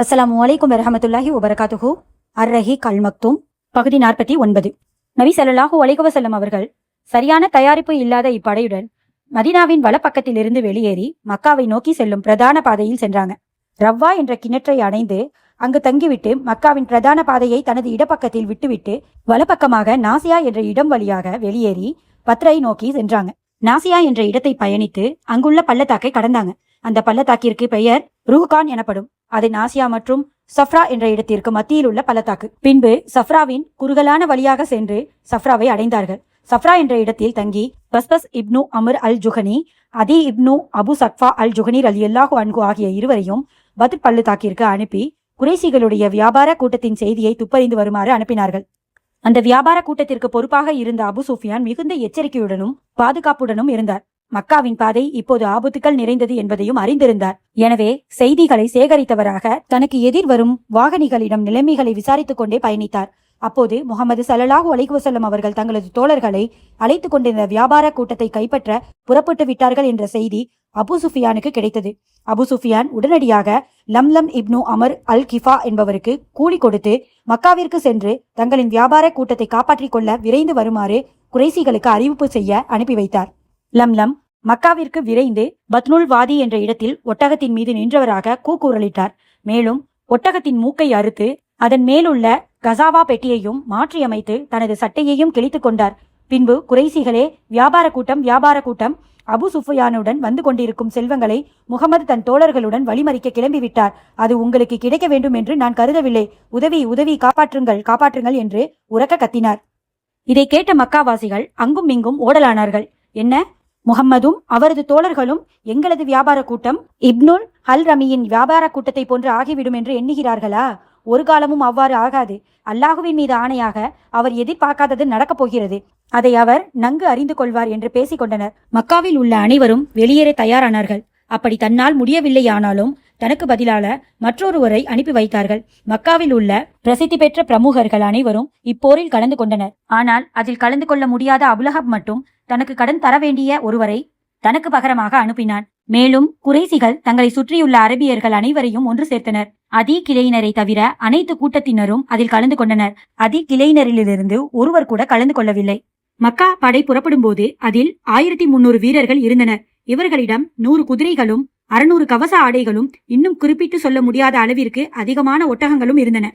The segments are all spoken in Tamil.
அஸ்ஸலாமு அலைக்கும் வரஹமத்துல்லாஹி வபரகாத்துஹு. அர்-ரஹீக் அல்-மக்தூம், பகுதி 49. நபி ஸல்லல்லாஹு அலைஹி வஸல்லம் அவர்கள் சரியான தயாரிப்பு இல்லாத இப்படையுடன் மதீனாவின் வலப்பக்கத்திலிருந்து வெளியேறி மக்காவை நோக்கி செல்லும் பிரதான பாதையில் சென்றாங்க. ரவ்வா என்ற கிணற்றை அடைந்து அங்கு தங்கிவிட்டு மக்காவின் பிரதான பாதையை தனது இடப்பக்கத்தில் விட்டுவிட்டு வலப்பக்கமாக நாசியா என்ற இடம் வழியாக வெளியேறி பத்ரை நோக்கி சென்றாங்க. நாசியா என்ற இடத்தை பயணித்து அங்குள்ள பள்ளத்தாக்கை கடந்தாங்க. அந்த பள்ளத்தாக்கிற்கு பெயர் ரூஹ்கான் எனப்படும். அது நாசியா மற்றும் சஃப்ரா என்ற இடத்திற்கு மத்தியில் உள்ள பள்ளத்தாக்கு. பின்பு சஃப்ராவின் குறுகலான வழியாக சென்று சஃப்ராவை அடைந்தார்கள். சஃப்ரா என்ற இடத்தில் தங்கி பஸ்பஸ் இப்னு அமர் அல் ஜுஹனி, அதி இப்னு அபு சக்ஃபா அல் ஜுஹனி ரலியல்லாஹு அன்ஹு ஆகிய இருவரையும் பத்ர் பள்ளத்தாக்கிற்கு அனுப்பி குறைசிகளுடைய வியாபார கூட்டத்தின் செய்தியை துப்பறிந்து வருமாறு அனுப்பினார்கள். அந்த வியாபார கூட்டத்திற்கு பொறுப்பாக இருந்த அபு சுஃபியான் மிகுந்த எச்சரிக்கையுடனும் பாதுகாப்புடனும் இருந்தார். மக்காவின் பாதை இப்போது ஆபத்துக்கள் நிறைந்தது என்பதையும் அறிந்திருந்தார். எனவே செய்திகளை சேகரித்தவராக தனக்கு எதிர் வரும் வாகனிகளிடம் நிலைமைகளை விசாரித்துக் கொண்டே பயணித்தார். அப்போது முகமது ஸல்லல்லாஹு அலைஹி வஸல்லம் அவர்கள் தங்களது தோழர்களை அழைத்துக் கொண்டிருந்த வியாபார கூட்டத்தை கைப்பற்ற புறப்பட்டு விட்டார்கள் என்ற செய்தி அபு சுஃபியானுக்கு கிடைத்தது. அபு சுஃபியான் உடனடியாக லம்லம் இப்னு அமர் அல் கிஃபா என்பவருக்கு கூலி கொடுத்து மக்காவிற்கு சென்று தங்களின் வியாபார கூட்டத்தை காப்பாற்றிக் கொள்ள விரைந்து வருமாறு குறைசிகளுக்கு அறிவிப்பு செய்ய அனுப்பி வைத்தார். லம்லம் மக்காவிற்கு விரைந்து பத்னுல் வாதி என்ற இடத்தில் ஒட்டகத்தின் மீது நின்றவராக கூக்குரலிட்டார். மேலும் ஒட்டகத்தின் மூக்கை அறுத்து அதன் மேலுள்ள கசாவா பெட்டியையும் மாற்றியமைத்து தனது சட்டையையும் கிழித்துக் கொண்டார். பின்பு குறைசிகளே, வியாபார கூட்டம் அபு சுஃபியானுடன் வந்து கொண்டிருக்கும் செல்வங்களை முகமது தன் தோழர்களுடன் வழிமறிக்க கிளம்பிவிட்டார். அது உங்களுக்கு கிடைக்க வேண்டும் என்று நான் கருதவில்லை. உதவி, காப்பாற்றுங்கள் என்று உரக்க கத்தினார். இதை கேட்ட மக்காவாசிகள் அங்கும் இங்கும் ஓடலானார்கள். என்ன, முகம்மதும் அவரது தோழர்களும் எங்களது வியாபார கூட்டம் இப்னுல் ஹல் ரமியின் வியாபார கூட்டத்தை போன்று ஆகிவிடும் என்று எண்ணுகிறார்களா? ஒரு காலமும் அவ்வாறு ஆகாது. அல்லாஹுவின் மீது ஆணையாக அவர் எதிர்பார்க்காதது நடக்கப் போகிறது. அதை அவர் நன்கு அறிந்து கொள்வார் என்று பேசிக் கொண்டனர். மக்காவில் உள்ள அனைவரும் வெளியேற தயாரானார்கள். அப்படி தன்னால் முடியவில்லையானாலும் தனக்கு பதிலாக மற்றொருவரை அனுப்பி வைத்தார்கள். மக்காவில் உள்ள பிரசித்தி பெற்ற பிரமுகர்கள் அனைவரும் இப்போரில் கலந்து கொண்டனர். ஆனால் அதில் கலந்து கொள்ள முடியாத அபுலஹப் மட்டும் தனக்கு கடன் தர வேண்டிய ஒருவரை தனக்கு பகரமாக அனுப்பினான். மேலும் குறைசிகள் தங்களை சுற்றியுள்ள அரபியர்கள் அனைவரையும் ஒன்று சேர்த்தனர். அதி கிளையினரை தவிர அனைத்து கூட்டத்தினரும் அதில் கலந்து கொண்டனர். அதி கிளையினரிலிருந்து ஒருவர் கூட கலந்து கொள்ளவில்லை. மக்கா படை புறப்படும் போது அதில் 1300 வீரர்கள் இருந்தனர். இவர்களிடம் 100 குதிரைகளும் 600 கவச ஆடைகளும் இன்னும் குறிப்பிட்டு சொல்ல முடியாத அளவிற்கு அதிகமான ஒட்டகங்களும் இருந்தன.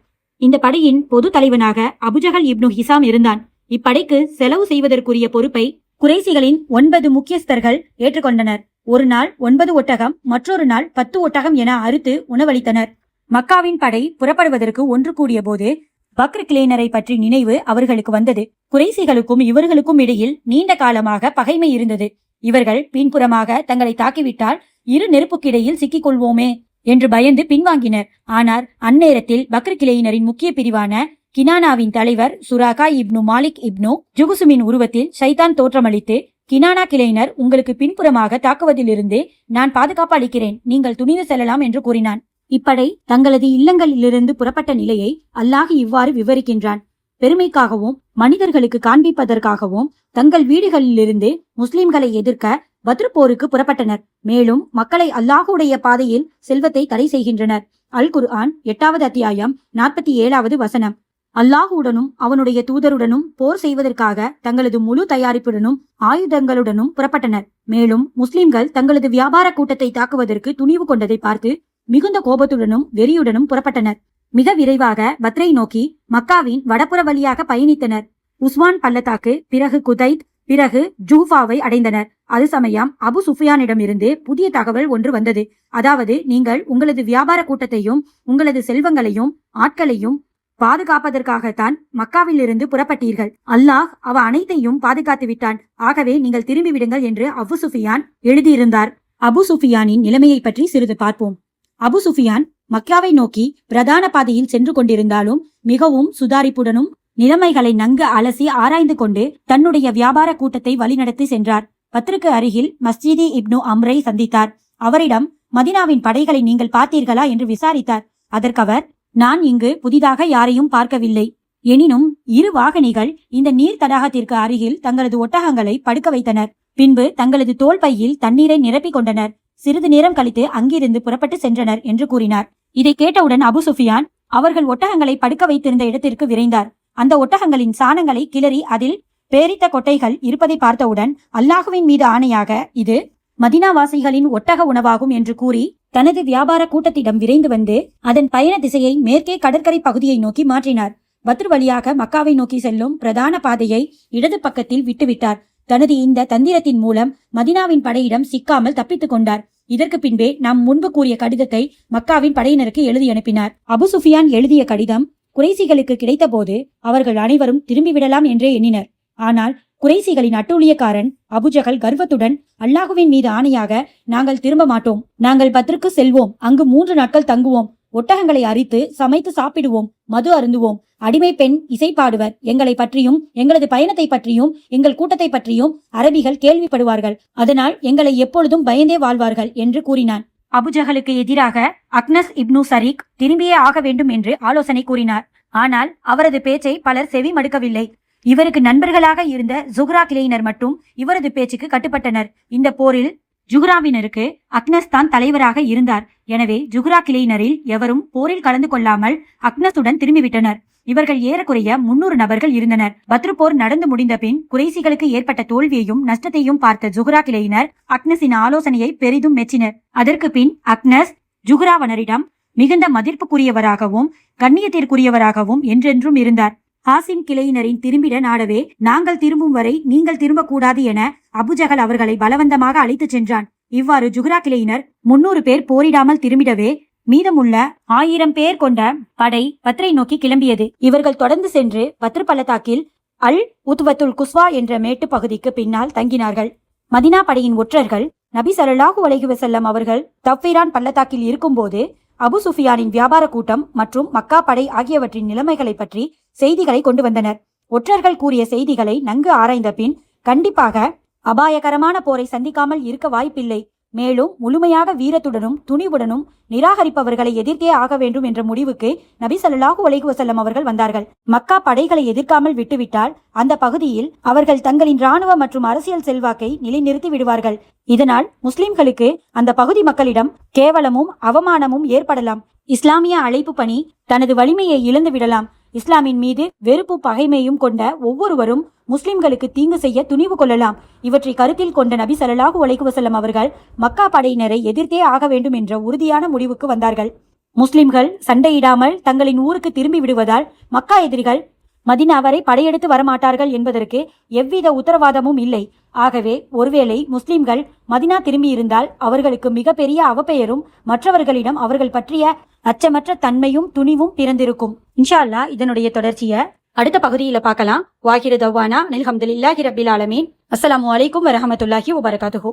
இந்த படையின் பொது தலைவனாக அபுஜஹல் இப்னு ஹிசாம் இருந்தான். இப்படைக்கு செலவு செய்வதற்குரிய பொறுப்பை குறைசிகளின் 9 முக்கியஸ்தர்கள் ஏற்றுக்கொண்டனர். ஒரு நாள் 9 ஒட்டகம், மற்றொரு நாள் 10 ஒட்டகம் என அறுத்து உணவளித்தனர். மக்காவின் படை புறப்படுவதற்கு ஒன்று கூடிய போது பக்ர் கிளையினரை பற்றி நினைவு அவர்களுக்கு வந்தது. குறைசிகளுக்கும் இவர்களுக்கும் இடையில் நீண்ட காலமாக பகைமை இருந்தது. இவர்கள் பின்புறமாக தங்களை தாக்கிவிட்டால் இரு நெருப்புக்கிடையில் சிக்கிக் கொள்வோமே என்று பயந்து பின்வாங்கினர். ஆனால் அந்நேரத்தில் பக்ர் கிளையினரின் முக்கிய பிரிவான கினானாவின் தலைவர் சுராகா இப்னு மாலிக் இப்னு ஜுகுசுமின் உருவத்தில் ஷைத்தான் தோற்றமளித்து, கினானா கிளையினர் உங்களுக்கு பின்புறமாக தாக்குவதிலிருந்து நான் பாதுகாப்பு அளிக்கிறேன், நீங்கள் துணிந்து செல்லலாம் என்று கூறினான். இப்படை தங்களது இல்லங்களிலிருந்து புறப்பட்ட நிலையை அல்லாஹ் இவ்வாறு விவரிக்கின்றான். பெருமைக்காகவும் மனிதர்களுக்கு காண்பிப்பதற்காகவும் தங்கள் வீடுகளிலிருந்து முஸ்லிம்களை எதிர்க்க பத்ர் போருக்கு புறப்பட்டனர். மேலும் மக்களை அல்லாஹுடைய பாதையில் செல்வத்தை தடை செய்கின்றனர். அல் குர்ஆன் 8வது அத்தியாயம் 47வது வசனம். அல்லாஹுடனும் அவனுடைய தூதருடனும் போர் செய்வதற்காக தங்களது முழு தயாரிப்புடனும் ஆயுதங்களுடனும் புறப்பட்டனர். மேலும் முஸ்லிம்கள் தங்களது வியாபார கூட்டத்தை தாக்குவதற்கு துணிவு கொண்டதை பார்த்து மிகுந்த கோபத்துடனும் வெறியுடனும் புறப்பட்டனர். மிக விரைவாக பத்ரை நோக்கி மக்காவின் வடப்புற வழியாக பயணித்தனர். உஸ்வான் பள்ளத்தாக்கு, பிறகு குதைத், பிறகு ஜூஃபாவை அடைந்தனர். அது சமயம் அபு சுஃபியானிடமிருந்து புதிய தகவல் ஒன்று வந்தது. அதாவது, நீங்கள் உங்களது வியாபார கூட்டத்தையும் உங்களது செல்வங்களையும் ஆட்களையும் பாதுகாப்பதற்காகத்தான் மக்காவிலிருந்து புறப்பட்டீர்கள். அல்லாஹ் அவ அனைத்தையும் பாதுகாத்து விட்டான். ஆகவே நீங்கள் திரும்பி விடுங்கள் என்று அபு சுஃபியான் எழுதியிருந்தார். அபு சுஃபியானின் நிலைமையை பற்றி சிறிது பார்ப்போம். அபு சுஃபியான் மக்காவை நோக்கி பிரதான பாதையில் சென்று கொண்டிருந்தாலும் மிகவும் சுதாரிப்புடனும் நிலைமைகளை நன்கு அலசி ஆராய்ந்து கொண்டு தன்னுடைய வியாபார கூட்டத்தை வழிநடத்தி சென்றார். பத்ருக்கு அருகில் மஸ்ஜிதி இப்னு அம்ரை சந்தித்தார். அவரிடம் மதினாவின் படைகளை நீங்கள் பார்த்தீர்களா என்று விசாரித்தார். அதற்கவர், நான் இங்கு புதிதாக யாரையும் பார்க்கவில்லை. எனினும் 2 வாகனிகள் இந்த நீர் தடாகத்திற்கு அருகில் தங்களது ஒட்டகங்களை படுக்க வைத்தனர். பின்பு தங்களது தோல் பையில் தண்ணீரை நிரப்பிக் கொண்டனர். சிறிது நேரம் கழித்து அங்கிருந்து புறப்பட்டு சென்றனர் என்று கூறினார். இதை கேட்டவுடன் அபு சுஃபியான் அவர்கள் ஒட்டகங்களை படுக்க வைத்திருந்த இடத்திற்கு விரைந்தார். அந்த ஒட்டகங்களின் சாணங்களை கிளறி அதில் பேரித்த கொட்டைகள் இருப்பதை பார்த்தவுடன் அல்லாஹுவின் மீது ஆணையாக இது மதினாவாசிகளின் ஒட்டக உணவாகும் என்று கூறி தனது வியாபார கூட்டத்திடம் விரைந்து வந்து அதன் பயண திசையை மேற்கே கடற்கரை பகுதியை நோக்கி மாற்றினார். பத்ர் வழியாக மக்காவை நோக்கி செல்லும் பிரதான பாதையை இடது பக்கத்தில் விட்டுவிட்டார். தனது இந்த தந்திரத்தின் மூலம் மதினாவின் படையிடம் சிக்காமல் தப்பித்துக் கொண்டார். இதற்கு பின்பே நாம் முன்பு கூறிய கடிதத்தை மக்காவின் படையினருக்கு எழுதி அனுப்பினார். அபு சுஃபியான் எழுதிய கடிதம் குறைசிகளுக்கு கிடைத்த போது அவர்கள் அனைவரும் திரும்பிவிடலாம் என்றே எண்ணினர். ஆனால் குறைசிகளின் அட்டூழியக்காரன் அபுஜகல் கர்வத்துடன் அல்லாஹுவின் மீது ஆணையாக நாங்கள் திரும்ப மாட்டோம், நாங்கள் பத்ருக்கு செல்வோம், அங்கு 3 நாட்கள் தங்குவோம், ஒட்டகங்களை அரித்து சமைத்து சாப்பிடுவோம், மது அருந்துவோம், அடிமை பெண் இசைப்பாடுவர், எங்களை பற்றியும் எங்களது பயணத்தை பற்றியும் எங்கள் கூட்டத்தை பற்றியும் அரபிகள் கேள்விப்படுவார்கள், அதனால் எங்களை எப்பொழுதும் பயந்தே வாழ்வார்கள் என்று கூறினான். அபுஜகலுக்கு எதிராக அக்னஸ் இப்னு சரீக் திரும்பியே ஆக வேண்டும் என்று ஆலோசனை கூறினார். ஆனால் அவரது பேச்சை பலர் செவி மடுக்கவில்லை. இவருக்கு நண்பர்களாக இருந்த ஜுஹ்ரா கிளையினர் மட்டும் இவரது பேச்சுக்கு கட்டுப்பட்டனர். இந்த போரில் ஜுஹ்ராவினருக்கு அக்னஸ் தான் தலைவராக இருந்தார். எனவே ஜுஹ்ரா கிளையினரில் எவரும் போரில் கலந்து கொள்ளாமல் அக்னஸுடன் திரும்பிவிட்டனர். இவர்கள் ஏறக்குறைய 300 நபர்கள் இருந்தனர். பத்ரு போர் நடந்து முடிந்த பின் குறைசிகளுக்கு ஏற்பட்ட தோல்வியையும் நஷ்டத்தையும் பார்த்த ஜுஹ்ரா கிளையினர் அக்னஸின் ஆலோசனையை பெரிதும் மெச்சினர். அதற்கு பின் அக்னஸ் ஜுஹ்ராவனரிடம் மிகுந்த மதிப்புக்குரியவராகவும் கண்ணியத்திற்குரியவராகவும் என்றென்றும் இருந்தார். ஹாசிம் கிளையினரின் திரும்பிட நாடவே நாங்கள் திரும்பும் வரை நீங்கள் திரும்பக்கூடாது என அபுஜகல் அவர்களை பலவந்தமாக அழைத்துச் சென்றான். இவ்வாறு ஜுஹ்ரா கிளையினர் 300 பேர் போரிடாமல் திரும்பிடவே மீதமுள்ள 1000 பேர் கொண்ட படை பத்ரை நோக்கி கிளம்பியது. இவர்கள் தொடர்ந்து சென்று பத்ரு பள்ளத்தாக்கில் அல் உத்வத்துல் குஸ்வா என்ற மேட்டு பகுதிக்கு பின்னால் தங்கினார்கள். மதினா படையின் ஒற்றர்கள் நபி ஸல்லல்லாஹு அலைஹி வஸல்லம் அவர்கள் தஃபீரான் பள்ளத்தாக்கில் இருக்கும்போது அபு சுஃபியானின் வியாபார கூட்டம் மற்றும் மக்கா படை ஆகியவற்றின் நிலைமைகளை பற்றி செய்திகளை கொண்டு வந்தனர். ஒற்றர்கள் கூறிய செய்திகளை நன்கு ஆராய்ந்த பின் கண்டிப்பாக அபாயகரமான போரை சந்திக்காமல் இருக்க வாய்ப்பில்லை, மேலும் முழுமையாக வீரத்துடனும் துணிவுடனும் நிராகரிப்பவர்களை எதிர்த்தே ஆக வேண்டும் என்ற முடிவுக்கு நபி ஸல்லல்லாஹு அலைஹி வஸல்லம் அவர்கள் வந்தார்கள். மக்கா படைகளை எதிர்க்காமல் விட்டுவிட்டால் அந்த பகுதியில் அவர்கள் தங்களின் இராணுவ மற்றும் அரசியல் செல்வாக்கை நிலைநிறுத்தி விடுவார்கள். இதனால் முஸ்லிம்களுக்கு அந்த பகுதி மக்களிடம் கேவலமும் அவமானமும் ஏற்படலாம். இஸ்லாமிய அழைப்பு பணி தனது வலிமையை இழந்து விடலாம். இஸ்லாமின் மீது வெறுப்பு பகைமையும் கொண்ட ஒவ்வொருவரும் முஸ்லிம்களுக்கு தீங்கு செய்ய துணிவு கொள்ளலாம். இவற்றை கருத்தில் கொண்ட நபி ஸல்லல்லாஹு அலைஹி வஸல்லம் அவர்கள் மக்கா படையினரை எதிர்த்தே ஆக வேண்டும் என்ற உறுதியான முடிவுக்கு வந்தார்கள். முஸ்லிம்கள் சண்டையிடாமல் தங்களின் ஊருக்கு திரும்பி விடுவதால் மக்கா எதிரிகள் மதினா வரை படையெடுத்து வரமாட்டார்கள் என்பதற்கு எவ்வித உத்தரவாதமும் இல்லை. ஆகவே ஒருவேளை முஸ்லிம்கள் மதினா திரும்பியிருந்தால் அவர்களுக்கு மிகப்பெரிய அவப்பெயரும் மற்றவர்களிடம் அவர்கள் பற்றிய அச்சமற்ற தன்மையும் துணிவும் பிறந்திருக்கும். இன்ஷா அல்லாஹ் இதனுடைய தொடர்ச்சியை அடுத்த பகுதியில பார்க்கலாம். வாஹிரு தவ்வானா அல்ஹம்துலில்லாஹி ரப்பில் ஆலமீன். அஸ்ஸலாமு அலைக்கும் வரஹ்மத்துல்லாஹி வபரகாத்துஹு.